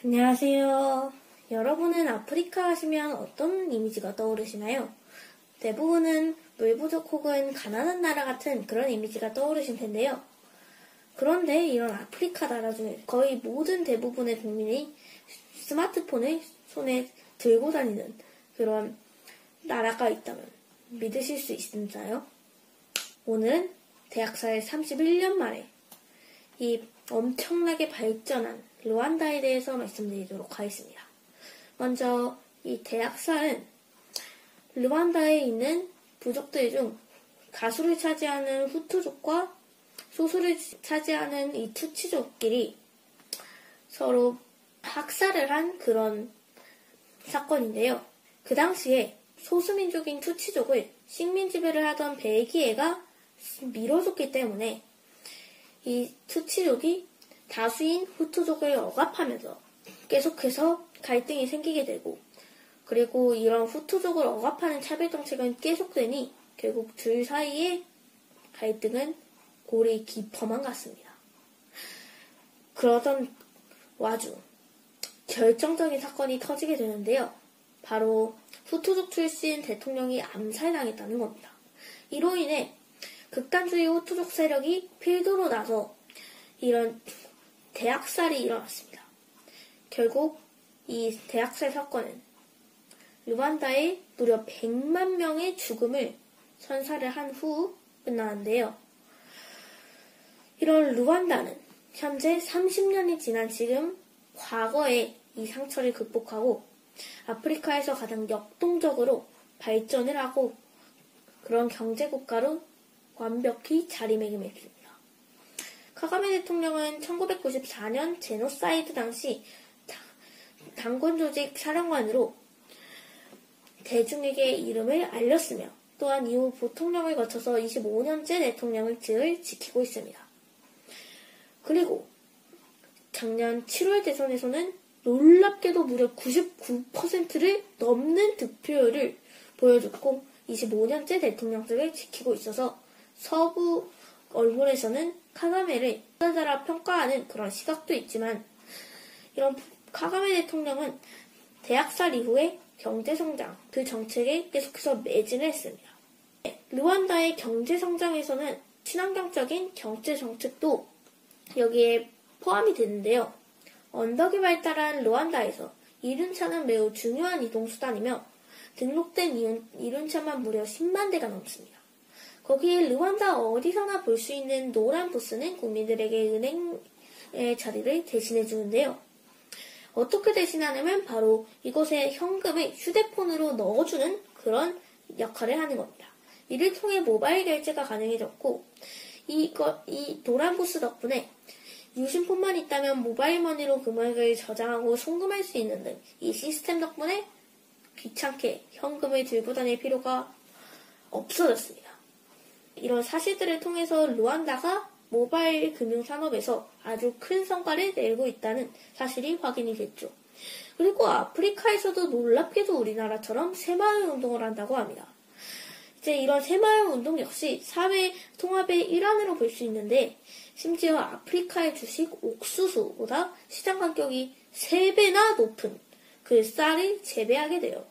안녕하세요. 여러분은 아프리카 하시면 어떤 이미지가 떠오르시나요? 대부분은 물 부족 혹은 가난한 나라 같은 그런 이미지가 떠오르실 텐데요. 그런데 이런 아프리카 나라 중에 거의 모든 대부분의 국민이 스마트폰을 손에 들고 다니는 그런 나라가 있다면 믿으실 수 있나요? 오늘은 대학사의 31년 만에 이 엄청나게 발전한 루안다에 대해서 말씀드리도록 하겠습니다. 먼저 이 대학살은 루안다에 있는 부족들 중 다수를 차지하는 후투족과 소수를 차지하는 이 투치족끼리 서로 학살을 한 그런 사건인데요. 그 당시에 소수민족인 투치족을 식민지배를 하던 벨기에가 밀어줬기 때문에 이 투치족이 다수인 후투족을 억압하면서 계속해서 갈등이 생기게 되고, 그리고 이런 후투족을 억압하는 차별정책은 계속되니 결국 둘 사이의 갈등은 골이 깊어만 갔습니다. 그러던 와중 결정적인 사건이 터지게 되는데요. 바로 후투족 출신 대통령이 암살당했다는 겁니다. 이로 인해 극단주의 후투족 세력이 필두로 나서 이런 대학살이 일어났습니다. 결국 이 대학살 사건은 루안다에 무려 100만 명의 죽음을 선사를 한 후 끝나는데요. 이런 루안다는 현재 30년이 지난 지금 과거에 이 상처를 극복하고 아프리카에서 가장 역동적으로 발전을 하고 그런 경제국가로 완벽히 자리매김했습니다. 카가메 대통령은 1994년 제노사이드 당시 당군 조직 사령관으로 대중에게 이름을 알렸으며, 또한 이후 부통령을 거쳐서 25년째 대통령직을 지키고 있습니다. 그리고 작년 7월 대선에서는 놀랍게도 무려 99%를 넘는 득표율을 보여줬고 25년째 대통령직을 지키고 있어서 서부 언론에서는 카가메를 부자자라 평가하는 그런 시각도 있지만, 이런 카가메 대통령은 대학살 이후에 경제성장, 그 정책에 계속해서 매진을 했습니다. 루안다의 경제성장에서는 친환경적인 경제정책도 여기에 포함이 되는데요. 언덕이 발달한 루안다에서 이륜차는 매우 중요한 이동수단이며 등록된 이륜차만 무려 10만 대가 넘습니다. 거기에 루안다 어디서나 볼 수 있는 노란 부스는 국민들에게 은행의 자리를 대신해 주는데요. 어떻게 대신하냐면 바로 이곳에 현금을 휴대폰으로 넣어주는 그런 역할을 하는 겁니다. 이를 통해 모바일 결제가 가능해졌고, 이 노란 부스 덕분에 유심폰만 있다면 모바일 머니로 금액을 저장하고 송금할 수 있는 등 이 시스템 덕분에 귀찮게 현금을 들고 다닐 필요가 없어졌습니다. 이런 사실들을 통해서 루안다가 모바일 금융산업에서 아주 큰 성과를 내고 있다는 사실이 확인이 됐죠. 그리고 아프리카에서도 놀랍게도 우리나라처럼 새마을운동을 한다고 합니다. 이제 이런 새마을운동 역시 사회 통합의 일환으로 볼 수 있는데, 심지어 아프리카의 주식 옥수수보다 시장 가격이 3배나 높은 그 쌀을 재배하게 돼요.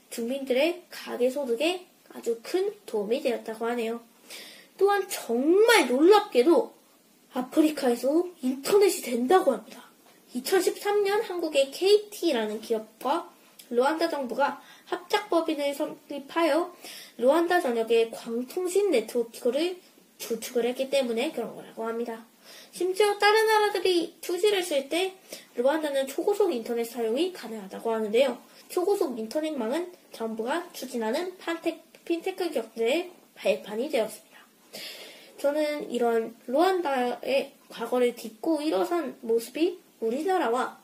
주민들의 가계소득에 아주 큰 도움이 되었다고 하네요. 또한 정말 놀랍게도 아프리카에서 인터넷이 된다고 합니다. 2013년 한국의 KT라는 기업과 루안다 정부가 합작법인을 설립하여 루안다 전역의 광통신 네트워크를 구축을 했기 때문에 그런 거라고 합니다. 심지어 다른 나라들이 투지를 쓸 때 루안다는 초고속 인터넷 사용이 가능하다고 하는데요. 초고속 인터넷망은 정부가 추진하는 핀테크 경제의 발판이 되었습니다. 저는 이런 루안다의 과거를 딛고 일어선 모습이 우리나라와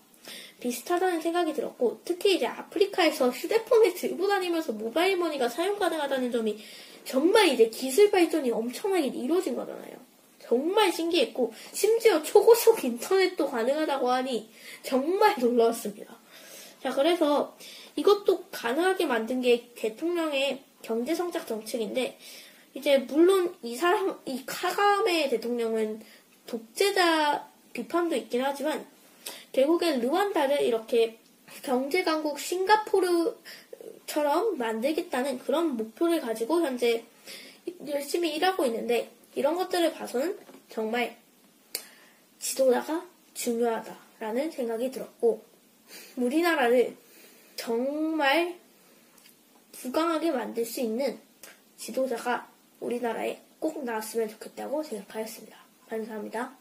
비슷하다는 생각이 들었고, 특히 이제 아프리카에서 휴대폰을 들고 다니면서 모바일 머니가 사용 가능하다는 점이 정말 이제 기술 발전이 엄청나게 이루어진 거잖아요. 정말 신기했고, 심지어 초고속 인터넷도 가능하다고 하니 정말 놀라웠습니다. 자, 그래서 이것도 가능하게 만든 게 대통령의 경제성장 정책인데, 이제 물론 이 카가메 대통령은 독재자 비판도 있긴 하지만 결국엔 르완다를 이렇게 경제강국 싱가포르처럼 만들겠다는 그런 목표를 가지고 현재 열심히 일하고 있는데, 이런 것들을 봐서는 정말 지도자가 중요하다라는 생각이 들었고, 우리나라를 정말 부강하게 만들 수 있는 지도자가 우리나라에 꼭 나왔으면 좋겠다고 생각하였습니다. 감사합니다.